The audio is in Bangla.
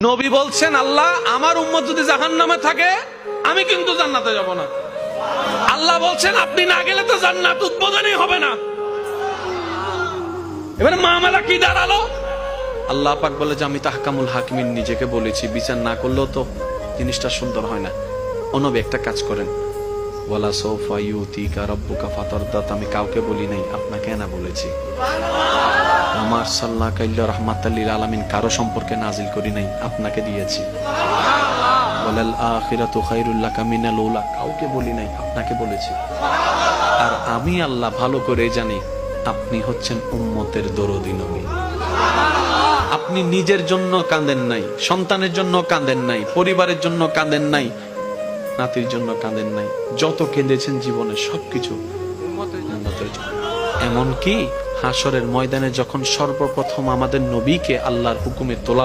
নবী বলছেন, আল্লাহ আমার উম্মত যদি জাহান্নামে থাকে আমি কিন্তু জান্নাতে যাব না। আল্লাহ বলছেন, আপনি না গেলে তো জান্নাত উদ্বোধনই হবে না। এবারে মামলা কি দাঁড়ালো? আল্লাহ পাক বলে যে আমি তাহকামুল হাকিমিন নিজেকে বলেছি, বিচার না করলেও তো জিনিসটা সুন্দর হয় না। ও নবী একটা কাজ করেন, ওয়ালা সাউফা ইউতিকা রাব্বুকা ফাতারদা, আমি কাউকে বলি নাই, আপনাকে না বলেছি। আমার সাল্লাহ কাইল্লা রাহমাতাল লিল আলামিন কারো সম্পর্কে নাজিল করি নাই, আপনাকে দিয়েছি। ওয়ালাল আখিরাতু খায়রুল লাকা মিনাল উলা, কাউকে বলি নাই, আপনাকে বলেছি। আর আমি আল্লাহ ভালো করে জানি আপনি হচ্ছেন উম্মতের দরদি নবী। আপনি নিজের জন্য কাঁদেন নাই, সন্তানের জন্য কাঁদেন নাই, পরিবারের জন্য কাঁদেন নাই, নাতির জন্য কাঁদেন নাই, যত কেঁদেছেন জীবনে সবকিছু উম্মতের জন্য। এমনকি হাসরের ময়দানে যখন সর্বপ্রথম আমাদের নবীকে আল্লাহর হুকুমে তোলা